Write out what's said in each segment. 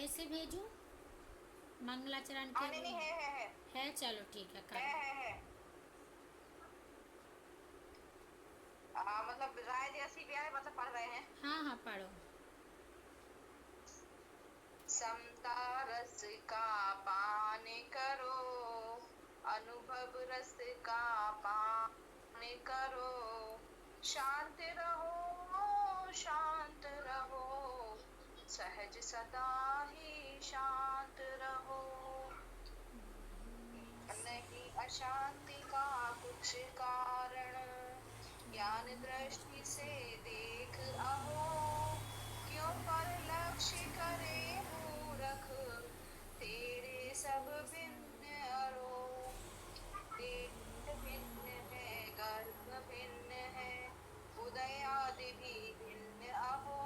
कैसे भेजूं? मंगलाचरण के नहीं वो नहीं, है। है, चलो ठीक है, कर। है। मतलब राय जैसी भी है, मतलब पढ़ रहे हैं। हाँ हाँ, पढ़ो। समता रस का पान करो, अनुभव रस का पान करो, शांत रहो शांत रहो, सहज सदा ही शांत रहो। नहीं अशांति का कुछ कारण, ज्ञान दृष्टि से देख अहो, क्यों पर लक्ष्य करे मूरख, तेरे सब भिन्न अरो। देश भिन्न है कर्म भिन्न है, उदय आदि भी भिन्न अहो,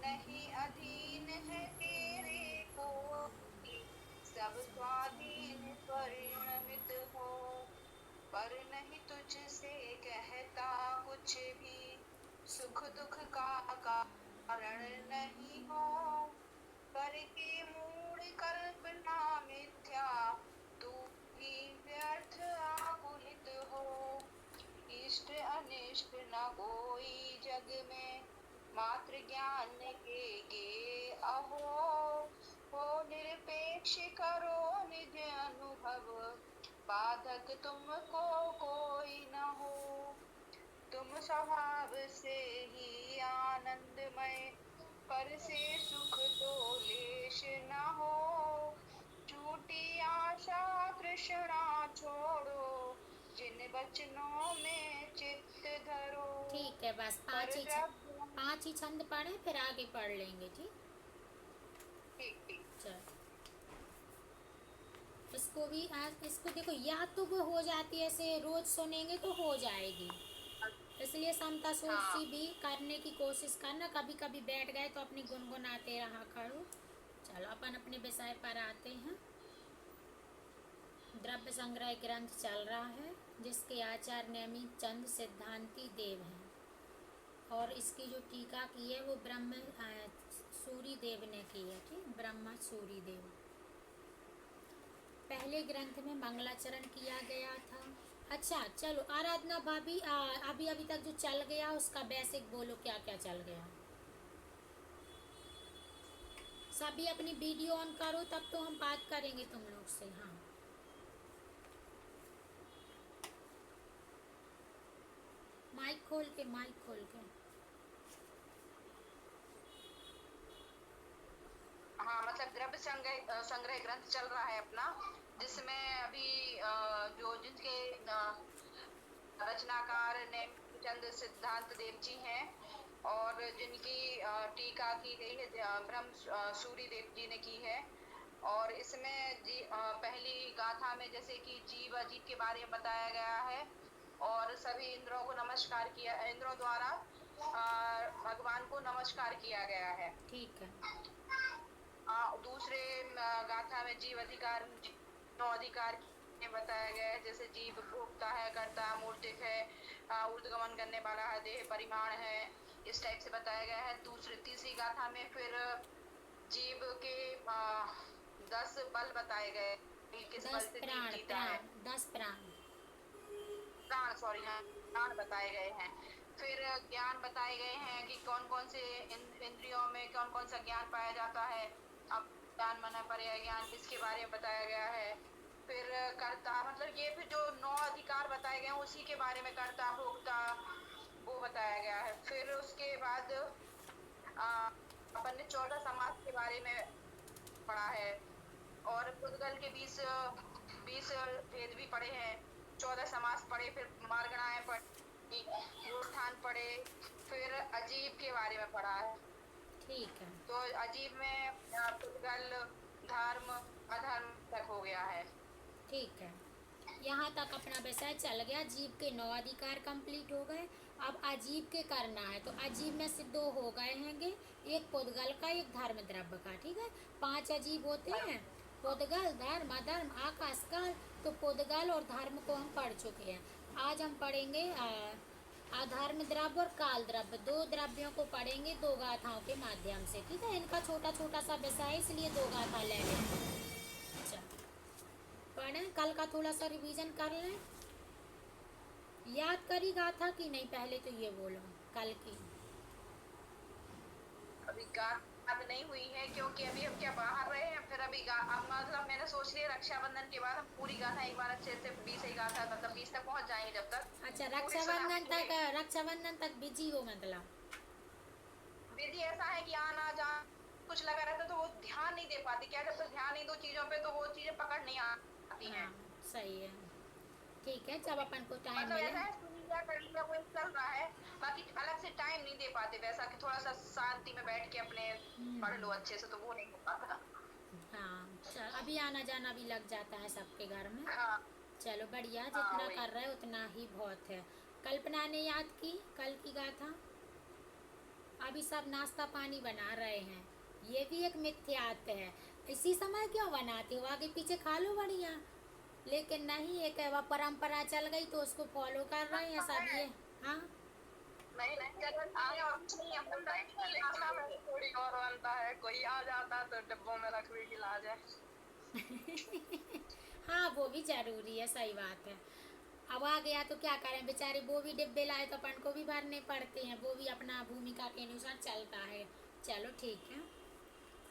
नहीं अधीन है तेरे को, सब स्वाधीन परिणमित हो। पर नहीं तुझसे कहता कुछ भी, सुख दुख का कारण नहीं हो, करके मूढ़ कल्पना मिथ्या, तू ही व्यर्थ आकुलित हो। इष्ट अनिष्ट न कोई जग में, मात्र ज्ञान के अहो, हो निरपेक्ष करो निज अनुभव, बाधक तुमको कोई न हो। तुम स्वभाव से ही आनंदमय, पर से सुख तो लेश न हो, झूठी आशा तृष्णा छोड़ो, जिन वचनों में चित्त धरो। ठीक है, बस पर जब पांच ही छंद पढ़े, फिर आगे पढ़ लेंगे, ठीक। ठीक ठीक। चल, इसको भी आज इसको देखो, या तो वो हो जाती है, ऐसे रोज सुनेंगे तो हो जाएगी। इसलिए समता हाँ सोची भी करने की कोशिश करना, कभी कभी बैठ गए तो अपनी गुनगुनाते रहा करो। चलो, अपन अपने विषय पर आते हैं। द्रव्य संग्रह ग्रंथ चल रहा है, जिसके आचार्य नेमी चंद सिद्धांती देव हैं, और इसकी जो टीका की है वो ब्रह्म सूरी देव ने की है, ठीक, ब्रह्म सूरी देव। पहले ग्रंथ में मंगलाचरण किया गया था। अच्छा चलो, आराधना भाभी, अभी अभी तक जो चल गया उसका बेसिक बोलो, क्या क्या चल गया। सभी अपनी वीडियो ऑन करो, तब तो हम बात करेंगे तुम लोग से। हाँ, माइक खोल के, माइक खोल के। हाँ, मतलब द्रव्य संग्रह संग्रह ग्रंथ चल रहा है अपना, जिसमें अभी जो जिनके रचनाकार ने चंद सिद्धांत देव जी हैं, और जिनकी टीका की गई है ब्रह्म सूरी देव जी ने की है। और इसमें पहली गाथा में जैसे कि जीव अजीव के बारे में बताया गया है, और सभी इंद्रों को नमस्कार किया, इंद्रों द्वारा भगवान को नमस्कार किया गया है। ठीक है। दूसरे गाथा में जीव अधिकार, जीव अधिकार के बताया गया है, जैसे जीव भोगता है, कर्ता, मूर्तिक है, ऊर्ध्वगमन करने वाला है, देह परिमाण है, इस टाइप से बताया गया है। तीसरी गाथा में फिर जीव के 10 बल बताए गए कि किस बल दस से जीव प्राण, जीता है। प्राण, 10 प्राण। प्राण, सॉरी, हाँ, प्राण बताए गए हैं। फिर ज्ञान बताए गए हैं कि कौन कौन से इंद्रियों में कौन कौन सा ज्ञान पाया जाता है। अब ज्ञान मन पर्याय ज्ञान, इसके बारे में बताया गया है। फिर कर्ता, मतलब ये फिर जो 9 अधिकार बताए गए हैं उसी के बारे में, कर्ता भोक्ता, वो बताया गया है। फिर उसके बाद आ, अपन ने 14 समास के बारे में पढ़ा है, और पुद्गल के 20 भेद भी पढ़े हैं। 14 समास पढ़े, फिर मार्गणाएं पढ़ी, उत्थान पढ़े, फिर अजीब के बारे में पढ़ा है। ठीक है। तो अजीब में पुद्गल, धर्म, अधर्म तक हो गया है। ठीक है, यहाँ तक अपना विषय चल गया। जीव के 9 अधिकार कंप्लीट हो गए। अब अजीब के करना है, तो अजीब में से 2 हो गए हैंगे, एक पुद्गल का, एक धर्म द्रव्य का, ठीक है। 5 अजीब होते हैं, पुद्गल, धर्म, अधर्म, आकाश काल। तो पुद्गल और धर्म को हम पढ़ चुके हैं। आज हम पढ़ेंगे अधर्म द्रव्य और काल द्रव्य, दो द्रव्यों को पढ़ेंगे दो गाथाओं के माध्यम से। ठीक है, इनका छोटा छोटा सा विषय है, इसलिए दो गाथा ले लेंगे। चलो पढ़ें, कल का थोड़ा सा रिवीजन कर लें। याद करी गाथा की नहीं, पहले तो ये बोलो कल की। अभी याद नहीं हुई है क्योंकि अभी हम क्या बाहर रहे हैं, फिर अभी अब मतलब मैंने सोच लिया रक्षाबंधन के बाद हम पूरी गाथा एक बार अच्छे से 20 ही गाथा मतलब 20 तक पहुंच जाएंगे जब तक। अच्छा, पूरी सुना के रक्षाबंधन तक बिजी हो मतलब। विधि ऐसा है कि आना जा कुछ लगा रहता तो वो ध्यान नहीं दे पाती, क्या जब तक ध्यान नहीं दो चीजों पे तो वो चीजें पकड़ नहीं आती हैं। हाँ सही है, ठीक है, जब अपन को टाइम मतलब मिले। ऐसा है सुनी लिया कर लिया वो चल रहा है, बाकी अलग से टाइम नहीं दे पाते वैसा कि थोड़ा सा शांति में बैठ के अपने पढ़ लो अच्छे से, तो वो नहीं हो पाता। हाँ चल, अभी आना जाना भी लग जाता है सबके घर में। हाँ चलो बढ़िया, हाँ जितना वही। कर रहे हैं उतना ही बहुत है। कल्पना ने याद की कल की गाथा। अभी सब नाश्ता पानी बना रहे हैं, ये भी एक मिथ्यात है। इसी समय क्यों बनाते हो, आगे पीछे खा लो बढ़िया। लेकिन नहीं, एक वह परंपरा चल गई तो उसको फॉलो कर रहे हैं सब ये। हाँ नहीं नहीं चलो आगे और कुछ नहीं, हम बोल रहे हैं कि खाना में थोड़ी और बनता है, कोई आ जाता तो डिब्बों में रख भी खिला जाए। हाँ वो भी जरूरी है, सही बात है। अब आ गया तो क्या करें बेचारे, वो भी डिब्बे लाए तो अपन को भी भरने पड़ते हैं, वो भी अपना भूमिका के अनुसार चलता है। चलो ठीक है।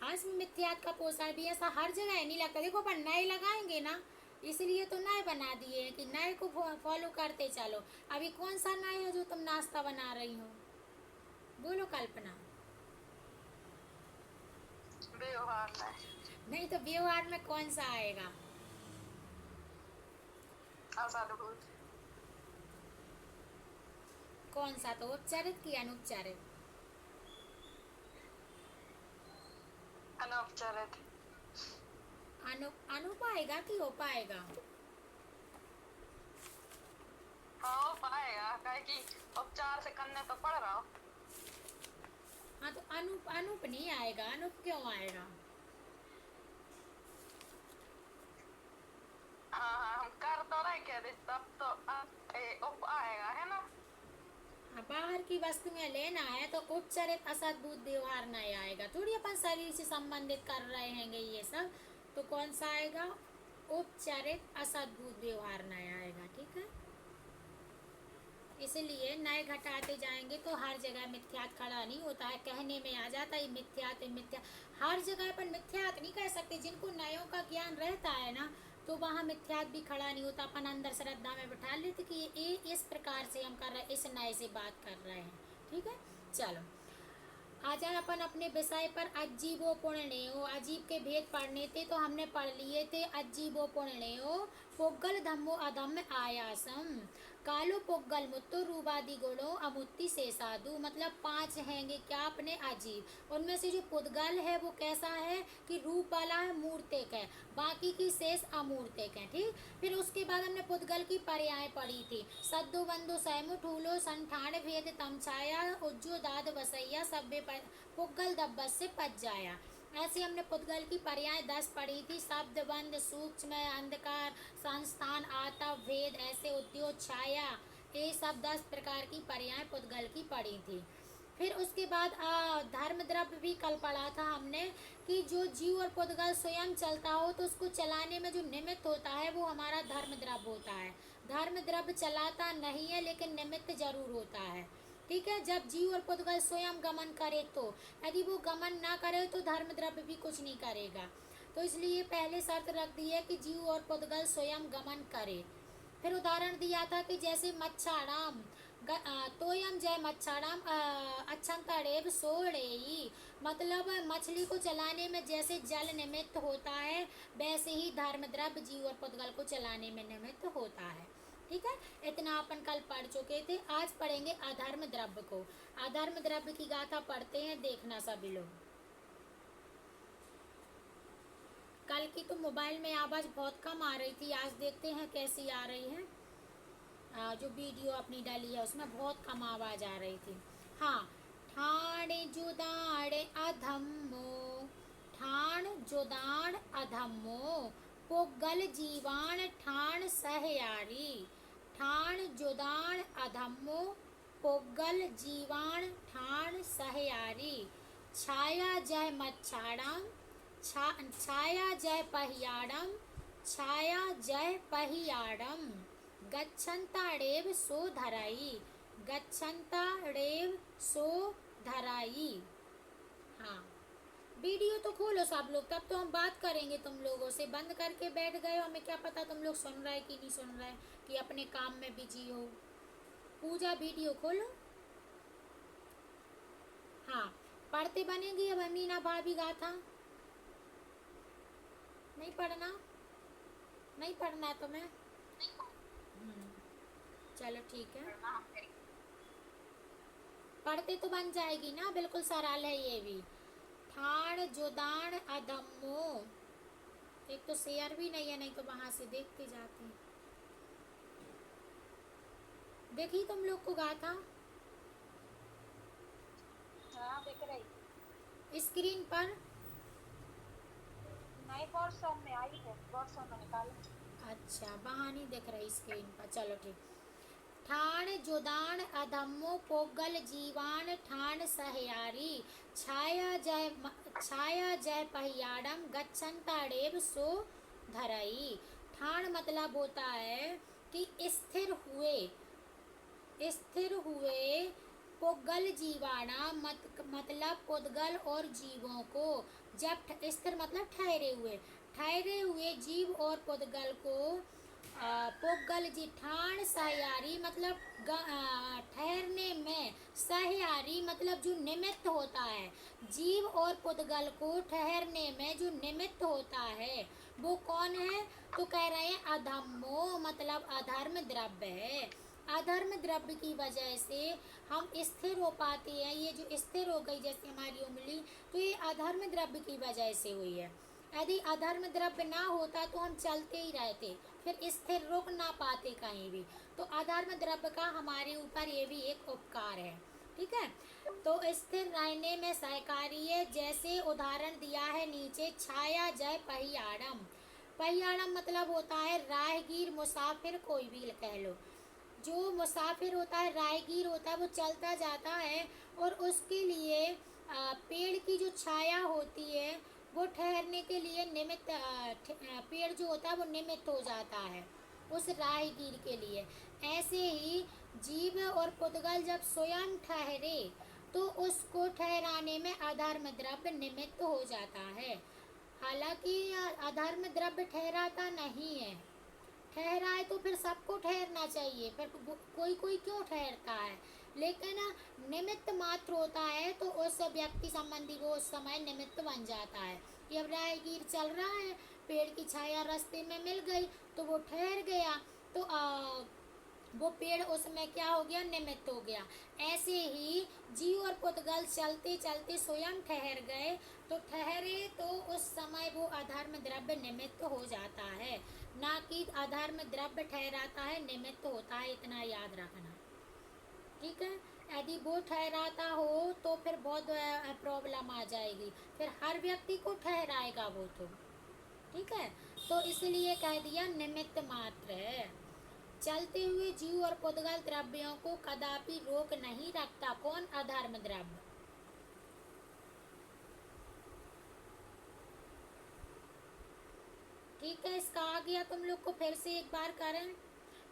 हाँ, इसमें मिथ्यात का पोषण भी ऐसा हर जगह नहीं लगता। देखो अपन नए लगाएंगे ना, इसलिए तो नए बना दिए हैं कि नए को फॉलो करते चलो। अभी कौन सा नए है जो तुम नाश्ता बना रही हो, बोलो कल्पना। व्यवहार में नहीं तो व्यवहार में कौन सा आएगा। असाधु कौन सा, तो उपचारित की अनुपचारित। अनौपचारिक अनु पाएगा कि हो पाएगा। हाँ पाएगा, काहे कि उपचार से करने तो पड़ रहा हो। हाँ तो अनूप नहीं आएगा, अनूप क्यों आएगा। हाँ हाँ हम कर तो रहे कह दे तब तो उप आएगा है ना। बाहर की वस्तुएं लेना है तो उपचारित असद्भुत व्यवहार नहीं आएगा, थोड़ी अपन शरीर से संबंधित कर रहे हैं ये सब, तो कौन सा आएगा, उपचारित असद्भुत व्यवहार नहीं आएगा। ठीक है, इसलिए नए घटाते जाएंगे तो हर जगह मिथ्यात खड़ा नहीं होता है, कहने में आ जाता है मिथ्यात मिथ्या। हर जगह अपन मिथ्यात नहीं कह सकते, जिनको नयों का ज्ञान रहता है ना तो वहाँ मिथ्यात भी खड़ा नहीं होता। अपन अंदर श्रद्धा में बिठा लेते कि ये इस प्रकार से हम कर रहे हैं, इस नए से बात कर रहे हैं। ठीक है, चलो आ जाए अपन अपने विषय पर। अजीबो पुण्यो, अजीब के भेद पढ़ने थे तो हमने पढ़ लिए थे। अजीबो पुण्यो पोगल धम्मो अधम्य आयासम, कालो पोगल मुत्तो रूबादि गुणो अमुत्ति से साधु। मतलब 5 हैंगे क्या अपने अजीब, उनमें से जो पुद्गल है वो कैसा है कि रूप वाला है, मूर्तिक है, बाकी की शेष अमूर्तिक है। ठीक, फिर उसके बाद हमने पुद्गल की पर्याय पढ़ी थी। सद्दो बंदो सैमु ठूलो संठान भेद तमछाया, उज्जो दाद वसैया सभ्य पुद्गल दब्बस से पच जाया। ऐसे हमने पुद्गल की पर्याय 10 पढ़ी थी। शब्द बंद सूक्ष्म अंधकार संस्थान आतव भेद ऐसे उद्योग छाया, ये सब 10 प्रकार की पर्याय पुद्गल की पढ़ी थी। फिर उसके बाद धर्म द्रव्य भी कल पढ़ा था हमने कि जो जीव और पुद्गल स्वयं चलता हो तो उसको चलाने में जो निमित्त होता है वो हमारा धर्म द्रव्य होता है। धर्म द्रव्य चलाता नहीं है लेकिन निमित्त जरूर होता है। ठीक है, जब जीव और पुद्गल स्वयं गमन करे तो, यदि वो गमन ना करे तो धर्म द्रव्य भी कुछ नहीं करेगा। तो इसलिए पहले शर्त रख दी है कि जीव और पुद्गल स्वयं गमन करे। फिर उदाहरण दिया था कि जैसे मच्छाड़ाम तोयम जय मच्छाड़ाम अच्छंतरेव सोड़ेई, मतलब मछली को चलाने में जैसे जल निमित्त होता है वैसे ही धर्म द्रव्य जीव और पुद्गल को चलाने में निमित्त होता है। ठीक है, इतना अपन कल पढ़ चुके थे। आज पढ़ेंगे अधर्म द्रव्य को। अधर्म द्रव्य की गाथा पढ़ते हैं, देखना सभी लोग। कल की तो मोबाइल में आवाज़ बहुत कम आ रही थी, आज देखते हैं कैसी आ रही है। जो वीडियो अपनी डाली है उसमें बहुत कम आवाज़ आ रही थी। हाँ, ठाणे जुदाड़ अधम्मो, ठाण जुदाड़ अधम्मो, पोगल जीवाण ठाण सहयारी, ठाण जुदाड़ अधम्मो, पोगल जीवाण ठाण सहयारी छाया जय मच्छाड़म छाया जय पहियाड़म छाया जय पहियाड़म गच्छन्ताड़ेव सो धराई गच्छन्ताड़ेव सो धराई। हाँ, वीडियो तो खोलो सब लोग, तब तो हम बात करेंगे तुम लोगों से। बंद करके बैठ गए हो, हमें क्या पता तुम लोग सुन रहे कि नहीं सुन रहे, कि अपने काम में बिजी हो। पूजा वीडियो खोलो। हाँ, पढ़ते बनेगी अब अमीना भाभी गाथा। नहीं पढ़ना, नहीं पढ़ना तुम्हें? चलो ठीक है, पढ़ते तो बन जाएगी ना, बिल्कुल सरल है ये भी। ठाण जुदान अधम्मो, एक तो शेयर भी नहीं है, नहीं तो वहां से देखते जाते हैं। देखी तुम लोग को गाथा? हाँ दिख रही स्क्रीन पर? नहीं, व्हाट्सएप में आई है, व्हाट्सएप में निकाली। अच्छा, वहां नहीं दिख रही स्क्रीन पर, चलो ठीक। ठाण जुदान अधम्मो पोगल जीवान ठाण सहयारी छाया जय पहियाड़म गच्छन्ताड़ेव सो धराई। ठाण मतलब होता है कि स्थिर हुए पोगल जीवाणा मतलब पुद्गल और जीवों को, जब स्थिर मतलब ठहरे हुए जीव और पुद्गल को पोगल जी ठाण सहयारी मतलब ठहरने में, सहयारी मतलब जो निमित्त होता है, जीव और पुद्गल को ठहरने में जो निमित्त होता है वो कौन है? तो कह रहे हैं अधम्मो मतलब अधर्म द्रव्य है। अधर्म द्रव्य की वजह से हम स्थिर हो पाते हैं। ये जो स्थिर हो गई जैसे हमारी उंगली, तो ये अधर्म द्रव्य की वजह से हुई है। यदि अधर्म द्रव्य ना होता तो हम चलते ही रहते, फिर स्थिर रुक ना पाते कहीं भी। तो अधर्म द्रव्य का हमारे ऊपर ये भी एक उपकार है, ठीक है। तो स्थिर रहने में सहकारी है। जैसे उदाहरण दिया है नीचे, छाया जय पहियाड़म। पहियाड़म मतलब होता है राहगीर, मुसाफिर, कोई भी कह लो। जो मुसाफिर होता है, राहगीर होता है, वो चलता जाता है और उसके लिए पेड़ की जो छाया होती है वो ठहरने के लिए निमित्त, पेड़ जो होता है वो निमित्त हो जाता है उस राहगीर के लिए। ऐसे ही जीव और पुद्गल जब स्वयं ठहरे तो उसको ठहराने में अधर्म द्रव्य निमित्त हो जाता है। हालांकि अधर्म द्रव्य ठहराता नहीं है, ठहराए तो फिर सबको ठहरना चाहिए, फिर कोई कोई क्यों ठहरता है, लेकिन निमित्त मात्र होता है तो उस व्यक्ति संबंधी वो उस समय निमित्त बन जाता है। कि अब राहगीर चल रहा है, पेड़ की छाया रास्ते में मिल गई तो वो ठहर गया, तो वो पेड़ उसमें क्या हो गया? निमित्त हो गया। ऐसे ही जीव और पुद्गल चलते चलते स्वयं ठहर गए, तो ठहरे तो उस समय वो अधर्म द्रव्य निमित्त हो जाता है, ना कि अधर्म द्रव्य ठहराता है, निमित्त होता है, इतना याद रखना, ठीक है। यदि वो ठहराता हो तो फिर बहुत प्रॉब्लम आ जाएगी, फिर हर व्यक्ति को ठहराएगा वो तो, ठीक है। तो इसलिए कह दिया निमित्त मात्र है। चलते हुए जीव और पुद्गल द्रव्यों को कदापि रोक नहीं रखता। कौन? अधर्म द्रव्य। ठीक है, इसका आ गया तुम लोग को, फिर से एक बार करें।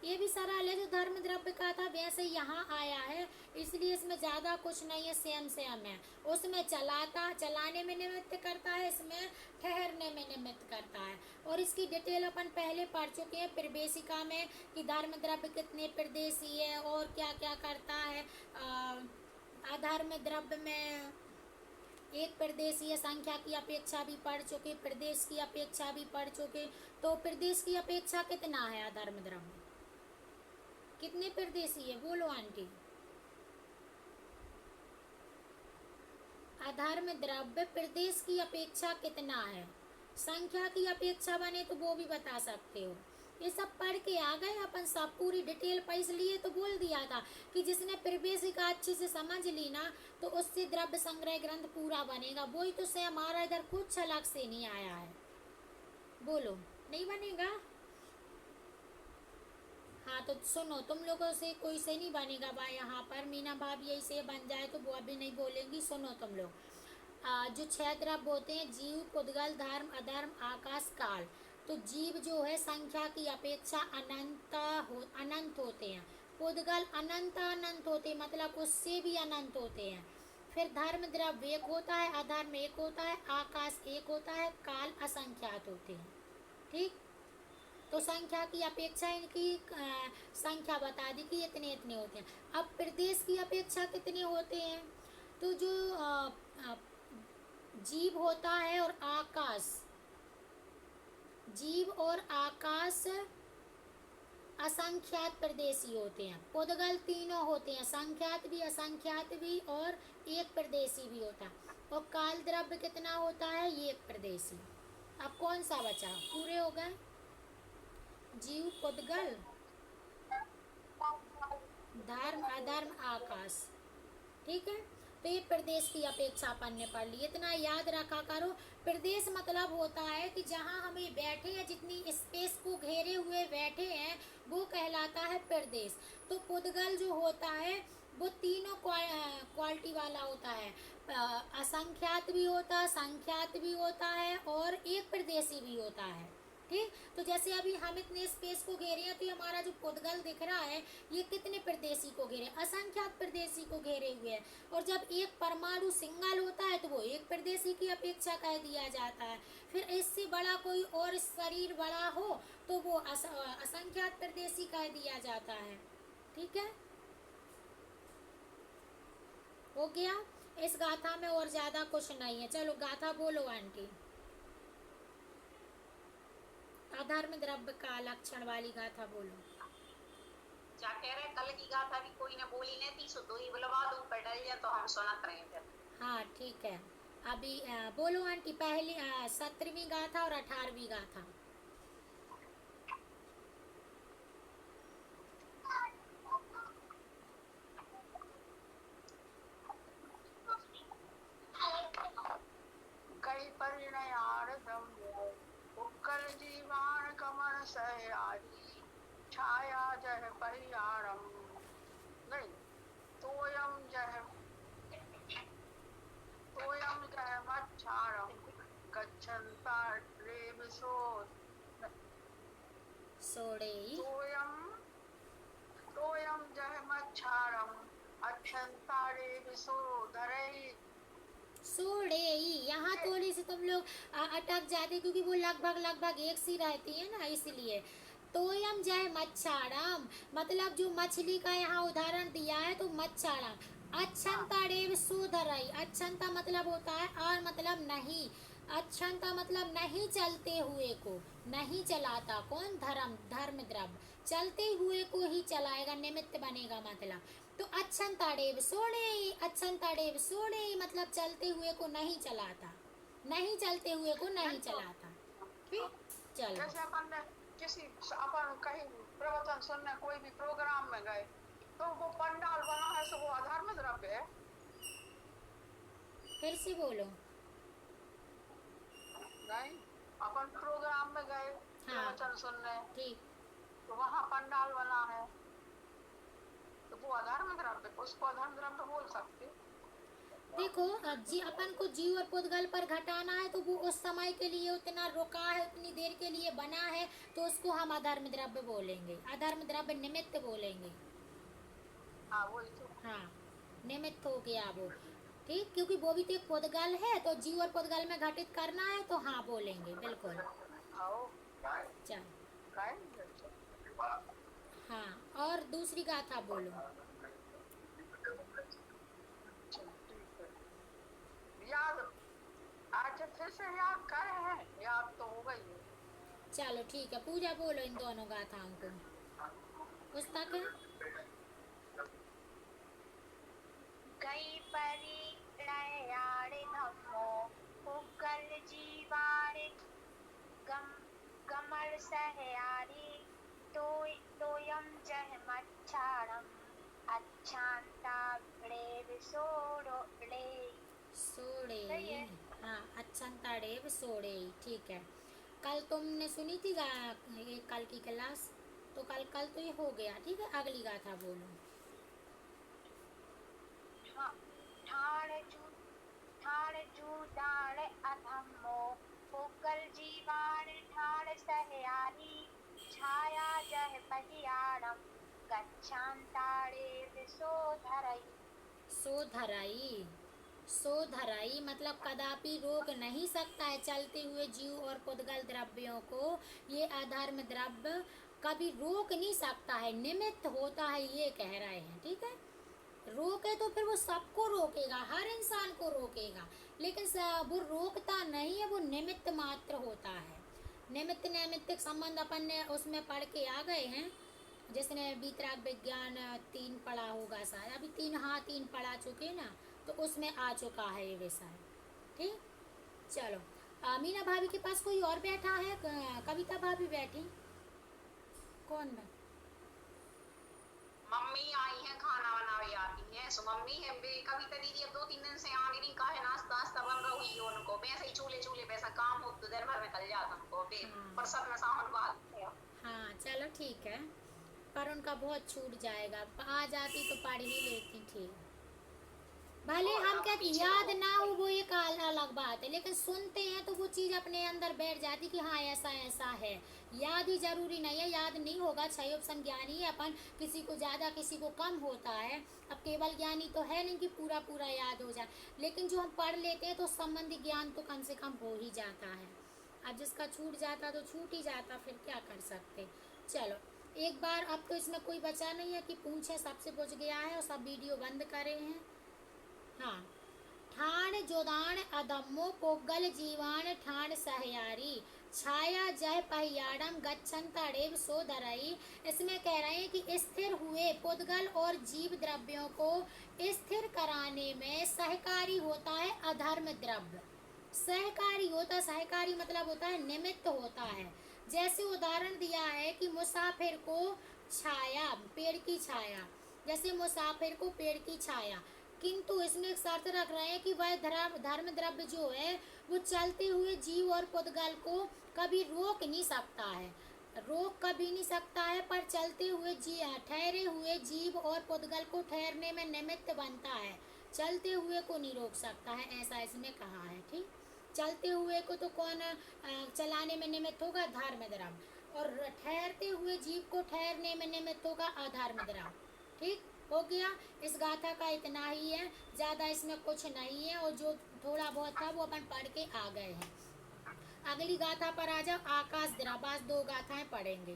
ये भी सरल है, जो धर्म द्रव्य का था वैसे यहाँ आया है, इसलिए इसमें ज्यादा कुछ नहीं है, सेम सेम है। उसमें चलाने में निमित्त करता है, इसमें ठहरने में निमित्त करता है। और इसकी डिटेल अपन पहले पढ़ चुके हैं प्रवेशिका में, कि धर्म द्रव्य कितने प्रदेशी है और क्या क्या करता है। अधर्म द्रव्य में एक प्रदेशीय संख्या की अपेक्षा भी पढ़ चुके, प्रदेश की अपेक्षा भी पढ़ चुके। तो प्रदेश की अपेक्षा कितना है अधर्म द्रव्य? कितने प्रदेशी है? बोलो आंटी। अधर्म द्रव्य प्रदेश की अपेक्षा कितना है? संख्या की अपेक्षा बने तो वो भी बता सकते हो। ये सब पढ़ के आ गए अपन, सब पूरी डिटेल पढ़ लिए। तो बोल दिया था कि जिसने प्रवेशिका अच्छे से समझ ली ना, तो उससे द्रव्य संग्रह ग्रंथ पूरा बनेगा। वही तो से हमारा इधर कुछ अलग से नहीं आया है। बोलो, नहीं बनेगा? हाँ तो सुनो, तुम लोगों से कोई से नहीं बनेगा भाई यहाँ पर। मीना भाभी ऐसे बन जाए तो वो अभी नहीं बोलेंगी। सुनो तुम लोग, जो छह द्रव्य होते हैं, जीव, पुद्गल, धर्म, अधर्म, आकाश, काल। तो जीव जो है संख्या की अपेक्षा अनंत होते हैं। पुद्गल अनंत अनंत होते हैं, मतलब उससे भी अनंत होते हैं। फिर धर्म द्रव्य एक होता है, अधर्म एक होता है, आकाश एक होता है, काल असंख्यात होते हैं। ठीक। तो संख्या की अपेक्षा इनकी संख्या बता दी कि इतने इतने होते हैं। अब प्रदेश की अपेक्षा कितने होते हैं? तो जो अ, जीव होता है और आकाश, जीव और आकाश असंख्यात प्रदेशी होते हैं। पुद्गल तीनों होते हैं, संख्यात भी, असंख्यात भी और एक प्रदेशी भी होता है। और काल द्रव्य कितना होता है? एक प्रदेशी। अब कौन सा बचा? पूरे हो गए, जीव, पुद्गल, धर्म, अधर्म, आकाश। ठीक है। तो ये प्रदेश की अपेक्षा अपन ने पढ़ ली, इतना याद रखा करो। प्रदेश मतलब होता है कि जहाँ हमें बैठे हैं, जितनी स्पेस को घेरे हुए बैठे हैं, वो कहलाता है प्रदेश। तो पुद्गल जो होता है वो तीनों क्वालिटी वाला होता है। असंख्यात भी होता है, संख्यात भी होता है और एक प्रदेशी भी होता है। ठीक। तो जैसे अभी हम इतने स्पेस को घेरे हैं, तो ये हमारा जो पुद्गल दिख रहा है, ये कितने प्रदेशी को घेरे? असंख्यात प्रदेशी को घेरे हुए है। और जब एक परमाणु सिंगल होता है तो वो एक प्रदेशी की अपेक्षा कह दिया जाता है। फिर इससे बड़ा कोई और शरीर बड़ा हो तो वो असंख्यात प्रदेशी कह दिया जाता है। ठीक है, हो गया। इस गाथा में और ज्यादा कुछ नहीं है। चलो गाथा बोलो आंटी, अधर्म द्रव्य का लक्षण वाली गाथा बोलो। क्या कह रहे हैं? कल की गाथा भी कोई ने बोली नहीं थी, सो दो ही बुलवा दो, ऊपर डल जाए तो हम सुनत रहे फिर। हाँ ठीक है। अभी बोलो आंटी, पहली 17वीं गाथा और 18वीं गाथा। कई परिणयार ब्रह्मो उपकर जीवान कमन सहयारी छाया जह परियारम नहीं तोयम जह मच्छारम गच्छन्ता रेविसो सोड़े तोयम जह मच्छारम अच्छन्ता रेविसो धरई। सोड़े। यहाँ थोड़ी सी तुम लोग अटक जाते, क्योंकि वो लगभग लगभग एक सी रहती है ना, इसलिए। तोयम जय मच्छाड़म, मतलब जो मछली का यहाँ उदाहरण दिया है, तो मच्छाड़म। अच्छंता रेव सुधरई, अच्छंता मतलब होता है और मतलब नहीं। अच्छंता मतलब नहीं चलते हुए को, नहीं चलाता कौन? धर्म, धर्म द्रव्य चलते हुए को ही चलाएगा, निमित्त बनेगा मतलब। तो अच्छंता डेव सोड़े, अच्छंता डेव सोड़े मतलब चलते हुए को नहीं चलाता, नहीं चलते हुए को नहीं चलाता। ठीक। चलो, जैसे अपन कहीं प्रवचन सुनने कोई भी प्रोग्राम में गए तो वो पंडाल बना है, तो वो अधर्म द्रव्य है। फिर से बोलो। नहीं, अपन प्रोग्राम में गए हाँ प्रवचन सुनने, ठीक। तो वहाँ पंडाल बना है, तो वो अधर्म द्रव्य, उसको अधर्म द्रव्य बोल सकते। देखो, जी अपन को जीव और पुद्गल पर घटाना है, तो वो उस समय के लिए उतना रुका है, उतनी देर के लिए बना है, तो उसको हम अधर्म द्रव्य बोलेंगे, अधर्म द्रव्य निमित्त बोलेंगे। हाँ वही तो। हाँ, निमित्त हो गया वो। ठीक, क्योंकि वो भी तो एक पुद्गल है, तो जीव और पुद्गल में घटित करना है, तो हाँ बोलेंगे बिल्कुल। आओ चल। काय हाँ, और दूसरी गाथा बोलो। याद आज फिर से याद कर हैं, याद तो हो गई है। चलो ठीक है, पूजा बोलो इन दोनों गाथाओं को। पुस्तक है। कई परिणयार धम्मो पुगल जीवार गमर सहयारी तोयम जह मच्छारम अच्छांता रेव सोड़े। सोड़े। सही है। हाँ, अच्छंता डेव सोड़े। ठीक है। कल तुमने सुनी थी ये कल की क्लास, तो कल कल तो ये हो गया, ठीक है। अगली गाथा बोलो। ठाण जूदाण अधम्मो पुगल जीवाण ठाण सहयारी छाया जह पहियाणम गच्छांताड़े विसोधरई। सो धराई मतलब कदापि रोक नहीं सकता है चलते हुए जीव और पुद्गल द्रव्यों को। ये अधर्म द्रव्य कभी रोक नहीं सकता है, निमित्त होता है, ये कह रहे हैं, ठीक है। रोके तो फिर वो सबको रोकेगा, हर इंसान को रोकेगा, लेकिन वो रोकता नहीं है, वो निमित्त मात्र होता है। निमित्त नैमित्तिक संबंध अपन ने उसमें पढ़ के आ गए हैं। जिसने वीतराग विज्ञान 3 पढ़ा होगा शायद, अभी 3 पढ़ा चुके ना, तो उसमें आ चुका है ये विषय, ठीक। चलो, मीना भाभी के पास कोई और बैठा है? कविता भाभी बैठी? कौन बैठ? मम्मी आई हैं, खाना बनावे आती हैं। सो मम्मी है कविता दीदी अब 2-3 दिन से आ नहीं रही, काहे नाश्ता वास्ता बन रहा हुई उनको, वैसे ही चूल्हे वैसा काम हो तो दिन भर में कल जाता उनको पर सब में सावन बात। हाँ चलो ठीक है, पर उनका बहुत छूट जाएगा। आ जाती तो पढ़ ही लेती, ठीक। भले हम कहते याद ना हो वो एक अलग बात है, लेकिन सुनते हैं तो वो चीज़ अपने अंदर बैठ जाती कि हाँ ऐसा ऐसा है। याद ही जरूरी नहीं है, याद नहीं होगा, 6 ऑप्शन ज्ञानी है अपन, किसी को ज़्यादा किसी को कम होता है। अब केवल ज्ञानी तो है नहीं कि पूरा पूरा याद हो जाए, लेकिन जो हम पढ़ लेते हैं तो संबंधी ज्ञान तो कम से कम हो ही जाता है। अब जिसका छूट जाता तो छूट ही जाता, फिर क्या कर सकते। चलो एक बार, अब तो इसमें कोई बचा नहीं है कि पूछे, सबसे पूछ गया है और सब वीडियो बंद करे हैं। हाँ, ठाण जोदान अदम्मो पोगल जीवान ठाण सहयारी छाया जय पहियाड़म गच्छंताड़ेव सो धराई। इसमें कह रहे हैं कि स्थिर हुए पुद्गल और जीव द्रव्यों को स्थिर कराने में सहकारी होता है अधर्म द्रव्य। सहकारी होता, सहकारी मतलब होता है निमित्त होता है। जैसे उदाहरण दिया है कि मुसाफिर को छाया, पेड़ की छाया, जैसे मुसाफिर को पेड़ की छाया, किंतु इसमें एक शर्त रख रहे हैं कि वह धर्म द्रव्य जो है वो चलते हुए जीव और पुद्गल को कभी रोक नहीं सकता है, रोक कभी नहीं सकता है, पर चलते हुए ठहरे हुए जीव और पुद्गल को ठहरने में निमित्त बनता है, चलते हुए को नहीं रोक सकता है, ऐसा इसमें कहा है, ठीक। चलते हुए को तो कौन चलाने में निमित्त होगा? धर्म द्रव्य, और ठहरते हुए जीव को ठहरने में निमित्त होगा अधर्म द्रव्य, ठीक हो गया। इस गाथा का इतना ही है, ज़्यादा इसमें कुछ नहीं है, और जो थोड़ा बहुत था वो अपन पढ़ के आ गए हैं। अगली गाथा पर आ जाओ, आकाश द्रव्य। आज 2 गाथाएं पढ़ेंगे,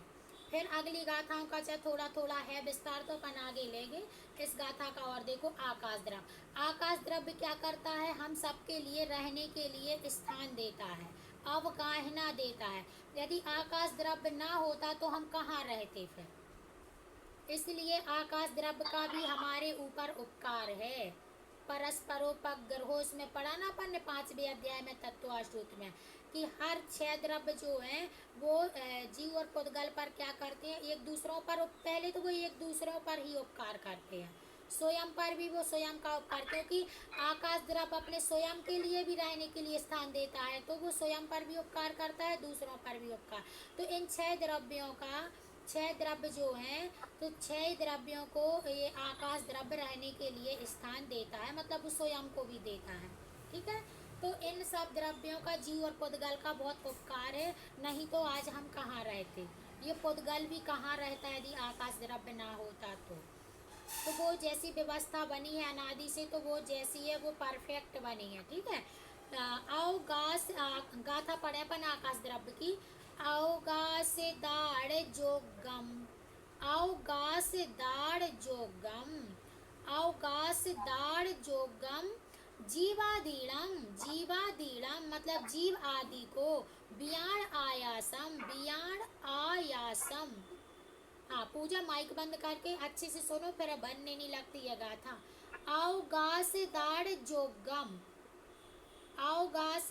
फिर अगली गाथाओं का चाहे थोड़ा थोड़ा है विस्तार तो अपन आगे लेंगे। इस गाथा का और देखो, आकाश द्रव्य। आकाश द्रव्य क्या करता है? हम सबके लिए रहने के लिए स्थान देता है, अवगाहना देता है। यदि आकाश द्रव्य ना होता तो हम कहाँ रहते फिर? इसलिए आकाश द्रव्य का भी हमारे ऊपर उपकार है। परस्परोपग्रहो में पढ़ा ना अपन ने 5वें अध्याय में तत्वाश्रुत में, कि हर 6 द्रव्य जो हैं वो जीव और पुद्गल पर क्या करते हैं? एक दूसरों पर, पहले तो वो एक दूसरों पर ही उपकार करते हैं, स्वयं पर भी वो स्वयं का उपकार, क्योंकि आकाश द्रव्य अपने स्वयं के लिए भी रहने के लिए स्थान देता है, तो वो स्वयं पर भी उपकार करता है, दूसरों पर भी उपकार। तो इन 6 द्रव्यों का, 6 द्रव्य जो हैं, तो 6 द्रव्यों को ये आकाश द्रव्य रहने के लिए स्थान देता है, मतलब वो स्वयं को भी देता है, ठीक है। तो इन सब द्रव्यों का जीव और पुद्गल का बहुत उपकार है, नहीं तो आज हम कहाँ रहते, ये पुद्गल भी कहाँ रहता यदि आकाश द्रव्य ना होता तो वो जैसी व्यवस्था बनी है अनादि से, तो वो जैसी है वो परफेक्ट बनी है, ठीक है। आओ गाथा पढ़े अपन आकाश द्रव्य की। अवगास दाड़ जोगम, अवगास दाड़ जोगम, अवगास दाड़ जोगम जीवादीड़म, जीवादीड़म मतलब जीव आदि को, बियाण आयासम, बियाण आयासम। हाँ पूजा माइक बंद करके अच्छे से सुनो, फिर बनने नहीं लगती है गाथा। अवगास दाड़ जोगम, अवगास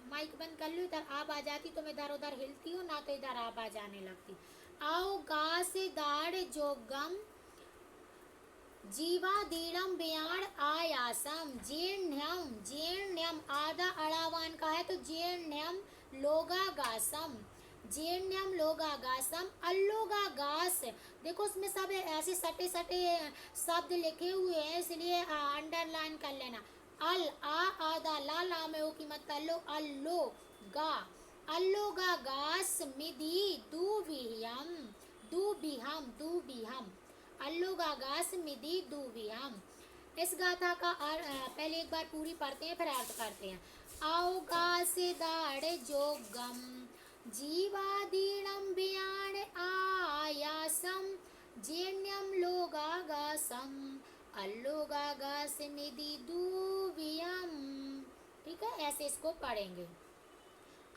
माइक बंद कर लो, इधर आप आ जाती तो मैं इधर उधर हिलती हूँ ना, तो इधर आप आ जाने लगती। अवगास दाड़ जोगम जीवादीड़म बियाण आयासम, जीर्ण्यम, जीर्ण्यम आधा अड़ावान का है तो जीर्ण्यम लोगागासम, जीर्ण्यम लोगागासम अल्लोगागास। देखो उसमें सब ऐसे सटे सटे शब्द लिखे हुए हैं, इसलिए अंडरलाइन कर लेना। अल आ आदा ला ला में ओ की मत अल्लो अल्लो गा अल्लोगागास मिदी दुवियम दुबिहम अल्लोगागास मिदी दुवियम। इस गाथा का पहले एक बार पूरी पढ़ते हैं फिर अर्थ करते हैं। अवगास दाड़ जोगम जीवादीणं बियाण आयासम जीर्ण्यम लोगागासम अल्लोगागासमिति दुवियम। ठीक है, ऐसे इसको पढ़ेंगे।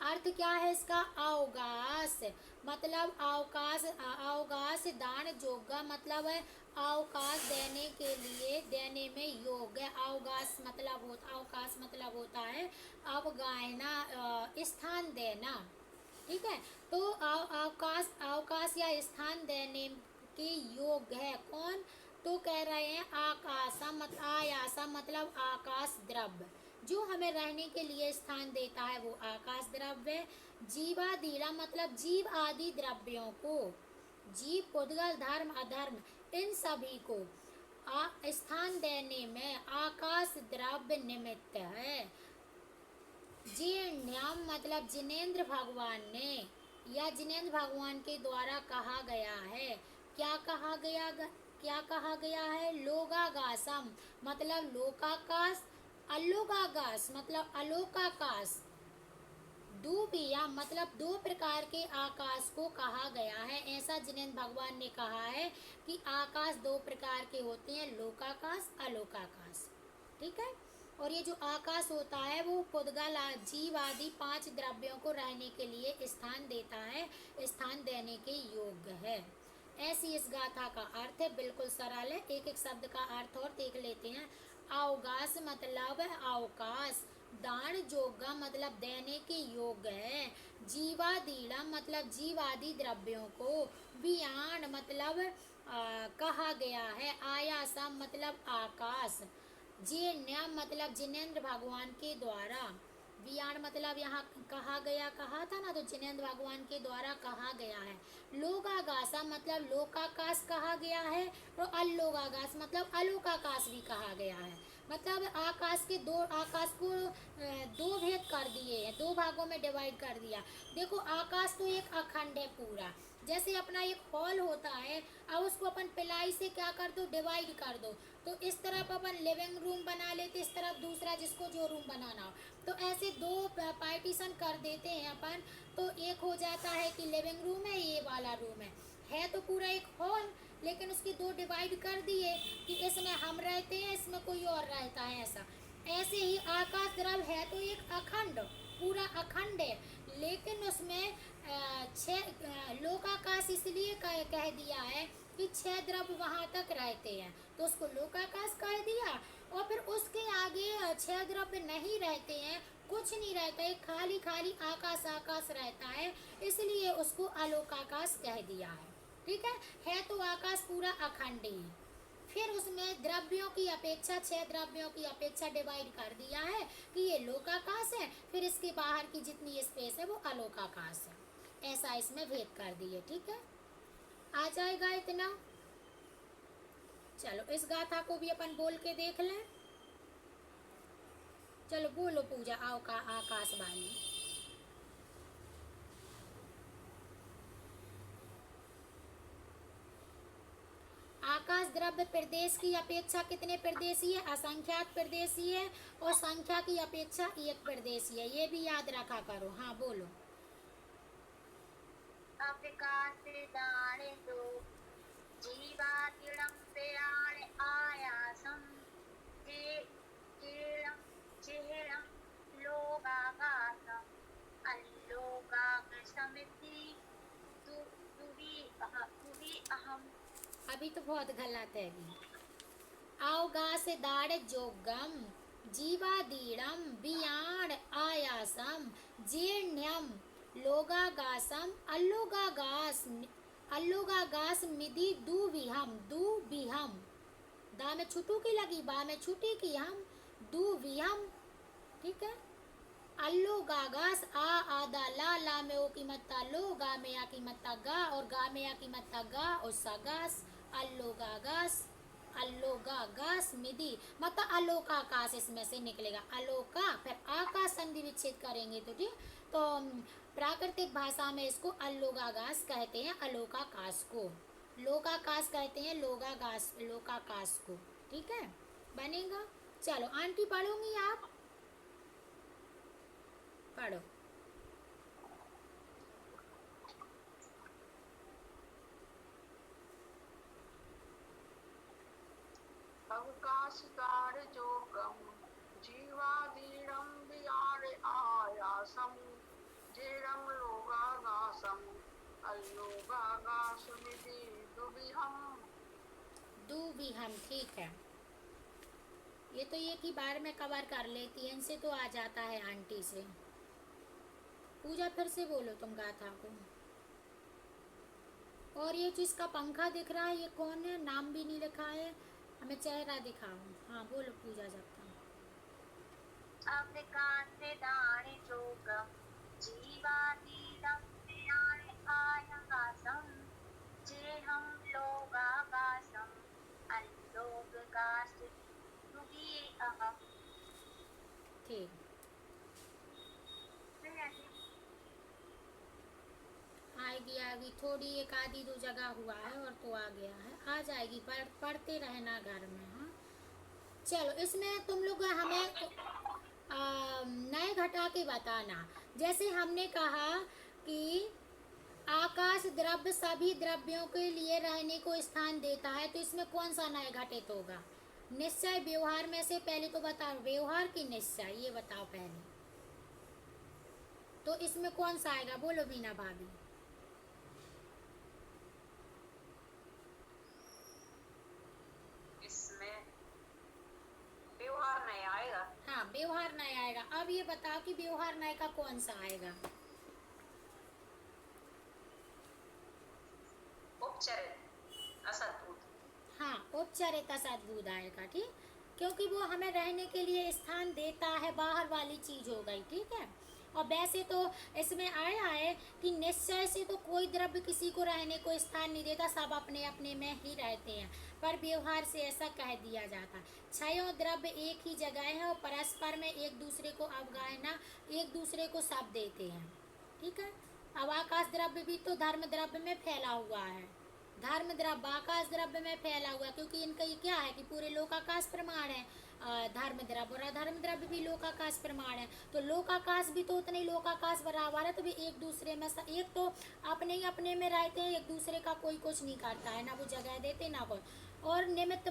अर्थ क्या है इसका? अवकाश मतलब अवकाश, अवकाश दान जोगा मतलब है अवकाश देने के लिए, देने में योग्य। अवकाश मतलब होता है अवगायना, स्थान देना। ठीक है, तो अवकाश या स्थान देने के योग्य है कौन? तो कह रहे हैं आयासा मतलब आकाश द्रव्य, जो हमें रहने के लिए स्थान देता है वो आकाश द्रव्य। जीवादीला मतलब जीव आदि द्रव्यों को, जीव पुद्गल धर्म अधर्म इन सभी को स्थान देने में आकाश द्रव्य निमित्त है। जीर्ण्यम मतलब जिनेंद्र भगवान ने या जिनेंद्र भगवान के द्वारा कहा गया है। क्या कहा गया है? लोगागासम मतलब लोकाकाश, अलोकाकाश मतलब अलोकाकाश, दुबिया मतलब दो प्रकार के आकाश को कहा गया है। ऐसा जिनेंद्र भगवान ने कहा है कि आकाश दो प्रकार के होते हैं, लोकाकाश अलोकाकाश। ठीक है, और ये जो आकाश होता है वो पुद्गल जीव आदि 5 द्रव्यों को रहने के लिए स्थान देता है, स्थान देने के योग्य है। ऐसी इस गाथा का अर्थ है, बिल्कुल सरल है। एक एक शब्द का अर्थ और देख लेते हैं। अवकाश मतलब अवकाश, दान जोगा मतलब देने के योग्य है, जीवादीला मतलब जीवादि द्रव्यों को, वियान मतलब कहा गया है, आयासा मतलब आकाश, जीर्ण्य मतलब जिनेंद्र भगवान के द्वारा, वियान मतलब यहाँ कहा था ना, तो जिनेंद्र भगवान के द्वारा कहा गया है। लोकाकाशा मतलब लोकाकाश कहा गया है, और अल्लोकाकाश मतलब अलोकाकाश भी कहा गया है। मतलब आकाश को दो भेद कर दिए हैं, दो भागों में डिवाइड कर दिया। देखो आकाश तो एक अखंड है पूरा, जैसे अपना एक हॉल होता है, अब उसको अपन पिलाई से क्या कर दो, डिवाइड कर दो। तो इस तरफ अपन लिविंग रूम बना लेते, इस तरफ दूसरा जिसको जो रूम बनाना हो, तो ऐसे दो पार्टीशन कर देते हैं अपन। तो एक हो जाता है कि लिविंग रूम है, ये वाला रूम है तो पूरा एक हॉल, लेकिन उसकी दो डिवाइड कर दिए कि इसमें हम रहते हैं, इसमें कोई और रहता है। ऐसे ही आकाश द्रव्य है तो एक अखंड, पूरा अखंड है, लेकिन उसमें 6 लोकाकाश इसलिए कह दिया है कि 6 द्रव्य वहाँ तक रहते हैं, तो उसको लोकाकाश कह दिया। और फिर उसके आगे 6 द्रव्य नहीं रहते हैं, कुछ नहीं रहता है, खाली खाली आकाश रहता है, इसलिए उसको अलोकाकाश कह दिया है। ठीक है तो आकाश पूरा अखंड ही, फिर उसमें द्रव्यों की अपेक्षा 6 द्रव्यों की अपेक्षा डिवाइड कर दिया है कि ये लोकाकाश है, फिर इसके बाहर की जितनी स्पेस है वो अलोकाकाश है। ऐसा इसमें भेद कर दिए। ठीक है, आ जाएगा इतना। चलो इस गाथा को भी अपन बोल के देख लें। चलो बोलो पूजा, आओ का आकाश वाली। आकाश द्रव्य प्रदेश की अपेक्षा कितने प्रदेशीय है? असंख्यात प्रदेशीय है, और संख्या की अपेक्षा एक प्रदेशीय है, ये भी याद रखा करो। हाँ बोलो। अविकास दान दो जीवातिड़ं प्रयाण आयासं चिहिरं लोकाकाशं अल्लोकाकाशमिति दुवि अहम। अभी तो बहुत गलत है। अवगास दाड़ जोगम जीवादीड़म बियाण आयासम जीर्ण्यम लोगागासम अल्लोगागास मिधि दुविहम दा में छुटू की लगी, बा में छुटी की हम, दुविहम। ठीक है, अल्लो गागास आ आदा ला ला में ओ की मत्ता लो गा में या की मत्ता गा और गा में या की मत्ता गा और सागास अल्लो गागास अल्लो गागास मिदी मतलब अलोका आकाश इसमें से निकलेगा अलोका फिर आकाश संधि विच्छेद करेंगे तो ठीक तो प्राकृतिक भाषा में इसको अल्लोगागास कहते हैं अलोकाकाश को लोकाकाश कहते हैं लोकाकाश को ठीक है बनेगा। चलो आंटी पढ़ोगी आप पढ़ो। अवकाश कार जो कम जीवादीरम बियार आयासम जेरम लोगागासम अल्लोगागासमिति दुबिहम दू भी हम ठीक है ये तो एक ही बार में कवर कर लेती है इनसे तो आ जाता है आंटी से। पूजा फिर से बोलो तुम गाथा को। और ये जो इसका पंखा दिख रहा है ये कौन है नाम भी नहीं लिखा है हमें चेहरा दिखाओ। हाँ बोलो पूजा जब तक। अवकाश दान जोगम जीवातीतम ज्ञान आयासम जेहम लोगागासम अल्लोगास अहम ठीक आएगी थोड़ी एक आधी दो जगह हुआ है और तो आ गया है आ जाएगी पढ़ते रहना घर में। हाँ चलो इसमें तुम लोग हमें नए घटा के बताना जैसे हमने कहा कि आकाश द्रव्य सभी द्रव्यों के लिए रहने को स्थान देता है तो इसमें कौन सा नए घटित होगा निश्चय व्यवहार में से पहले तो बताओ व्यवहार की निश्चय ये बताओ पहले तो इसमें कौन सा आएगा बोलो बीना भाभी। इसमें व्यवहार नहीं आएगा। हाँ व्यवहार नय आएगा। अब ये बताओ कि व्यवहार नय का कौन सा आएगा उपचरित असद्भुत। हाँ उपचारित असद्भुत आएगा ठीक क्योंकि वो हमें रहने के लिए स्थान देता है बाहर वाली चीज हो गई ठीक है। और वैसे तो इसमें आया है कि निश्चय से तो कोई द्रव्य किसी को रहने को स्थान नहीं देता सब अपने अपने में ही रहते हैं पर व्यवहार से ऐसा कह दिया जाता छयों द्रव्य एक ही जगह है और परस्पर में एक दूसरे को अवगाहना एक दूसरे को सब देते हैं ठीक है। अब आकाश द्रव्य भी तो धर्म द्रव्य में फैला हुआ है धर्म द्रव्य आकाश द्रव्य में फैला हुआ क्योंकि इनका ये क्या है कि पूरे लोकाकाश प्रमाण है धर्म द्रव्य और अधर्म द्रव्य भी लोकाकाश प्रमाण है तो लोकाकाश भी तो उतने लोकाकाश बराबर है तो भी एक दूसरे में एक तो अपने ही अपने में रहते हैं एक दूसरे का कोई कुछ नहीं करता है ना वो जगह देते ना कोई और निमित्त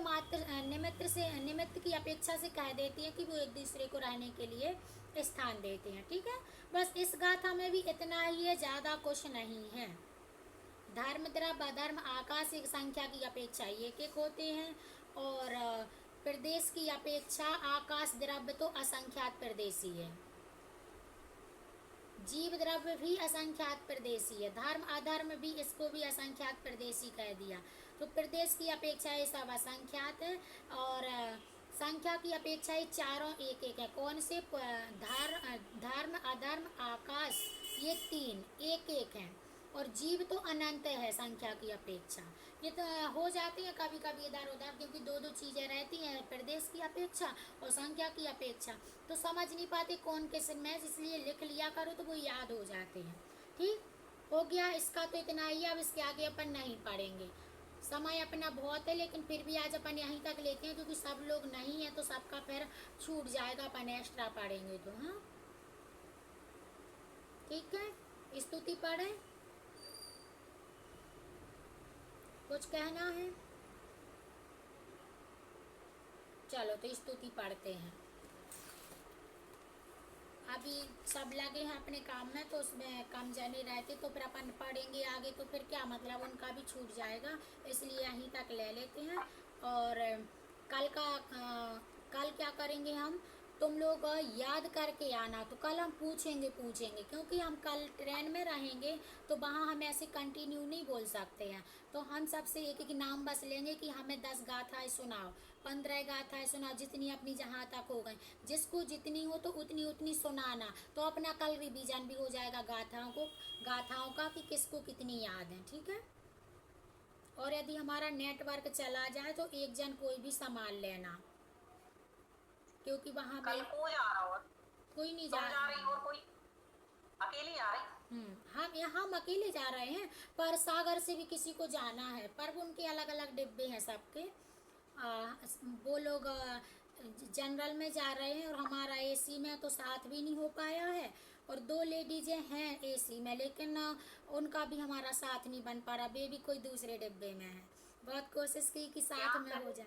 की अपेक्षा से कह देती है कि वो एक दूसरे को रहने के लिए स्थान देते हैं ठीक है। बस इस गाथा में भी इतना ही है ज़्यादा कुछ नहीं है। धर्म द्रव्य अधर्म आकाश एक संख्या की अपेक्षा एक एक होते हैं और प्रदेश की अपेक्षा आकाश द्रव्य तो असंख्यात प्रदेशी है जीव द्रव्य भी असंख्यात प्रदेशी है धर्म अधर्म भी इसको भी असंख्यात प्रदेशी कह दिया तो प्रदेश की अपेक्षा ये सब असंख्यात है और संख्या की अपेक्षा ये चारों एक एक है कौन से धर्म अधर्म आकाश ये तीन एक एक हैं और जीव तो अनंत है संख्या की अपेक्षा ये तो हो जाते हैं कभी कभी इधर उधर क्योंकि दो दो चीज़ें रहती हैं प्रदेश की अपेक्षा और संख्या की अपेक्षा तो समझ नहीं पाते कौन किस में इसलिए लिख लिया करो तो वो याद हो जाते हैं ठीक हो गया। इसका तो इतना ही अब इसके आगे अपन नहीं पढ़ेंगे समय अपना बहुत है लेकिन फिर भी आज अपन यहीं तक लेते हैं क्योंकि सब लोग नहीं है तो सबका फिर छूट जाएगा अपन एक्स्ट्रा पढ़ेंगे तो। हाँ ठीक है स्तुति पढ़ें कुछ कहना है चलो तो स्तुति पढ़ते हैं। अभी सब लगे हैं अपने काम में तो उसमें कम जने रहते तो फिर अपन पढ़ेंगे आगे तो फिर क्या मतलब उनका भी छूट जाएगा इसलिए यहीं तक ले लेते हैं। और कल क्या करेंगे हम तुम लोग याद करके आना तो कल हम पूछेंगे क्योंकि हम कल ट्रेन में रहेंगे तो वहाँ हम ऐसे कंटिन्यू नहीं बोल सकते हैं तो हम सबसे एक एक नाम बस लेंगे कि हमें 10 गाथाएं सुनाओ 15 गाथाएं सुना, जितनी अपनी जहाँ तक हो गई, जिसको जितनी हो तो उतनी उतनी सुनाना, तो अपना कल रिवीजन भी हो जाएगा गाथाओं का कि किसको कितनी याद है, ठीक है। और यदि हमारा नेटवर्क चला जाए तो एक जन कोई भी संभाल लेना, क्योंकि वहाँ कल को जा रहा हो, कोई नहीं तुम जा जा रही हो और कोई अकेली जा रही? हम अकेले जा रहे हैं, पर सागर से भी किसी को जाना है, पर उनके अलग अलग डिब्बे हैं सबके। वो लोग जनरल में जा रहे हैं और हमारा एसी में तो साथ भी नहीं हो पाया है, और 2 लेडीजें हैं एसी में, लेकिन उनका भी हमारा साथ नहीं बन पा रहा, वे भी कोई दूसरे डिब्बे में है। बहुत कोशिश की कि साथ में हो जाए।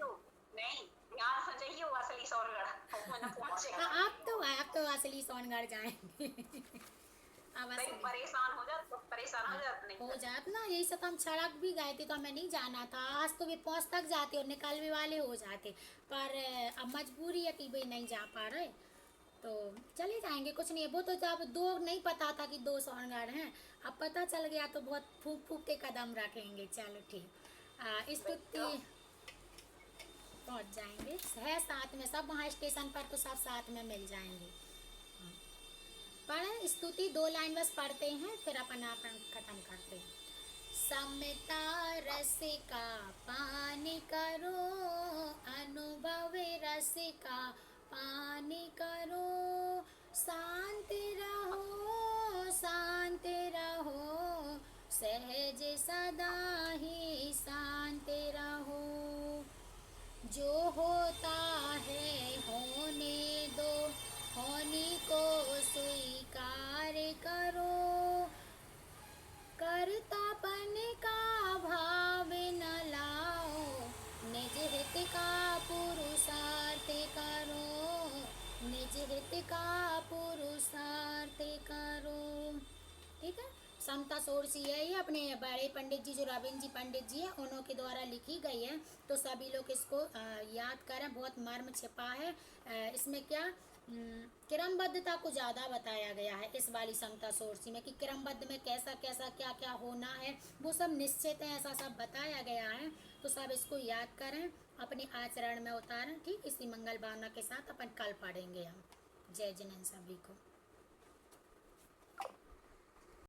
नहीं, यहाँ से जाइए वो असली सोनगढ़। आप तो असली सोनगढ़ जाएंगे। अब असली परेशान हो जात नहीं हो जात ना, यही सब हम सड़क भी गए थे तो हमें नहीं जाना था, आज तो वे 5 तक जाते और निकलने वाले हो जाते, पर अब मजबूरी है कि भाई नहीं जा पा रहे, तो चले जाएंगे, कुछ नहीं है। वो तो जब 2 नहीं पता था कि 2 सोनगढ़ हैं, अब पता चल गया तो बहुत फूक फूक के कदम रखेंगे। चलो ठीक, स्तुति पहुँच जाएंगे, है साथ में सब, वहाँ स्टेशन पर तो सब साथ में मिल जाएंगे। पढ़े स्तुति 2 लाइन बस पढ़ते हैं, फिर अपन खत्म करते हैं। समता रस का पान करो, अनुभव रस का पान करो, शांत रहो, सहज सदा ही शांत रहो, जो होता है होने दो, होने को स्वीकार करो, कर्तापन का भाव न लाओ, निज हित का पुरुषार्थ करो, निज हित का पुरुषार्थ करो, ठीक है। समता षोडशी है ये अपने बड़े पंडित जी जो रविंद्र जी पंडित जी हैं उन्हों के द्वारा लिखी गई है, तो सभी लोग इसको याद करें, बहुत मर्म छिपा है इसमें। क्या क्रमबद्धता को ज़्यादा बताया गया है इस वाली समता षोडशी में, कि क्रमबद्ध में कैसा कैसा क्या क्या होना है वो सब निश्चित है, ऐसा सब बताया गया है, तो सब इसको याद करें, अपने आचरण में उतारें, ठीक। इसी मंगल भावना के साथ अपन कल पढ़ेंगे हम। जय जिनेंद्र सभी को।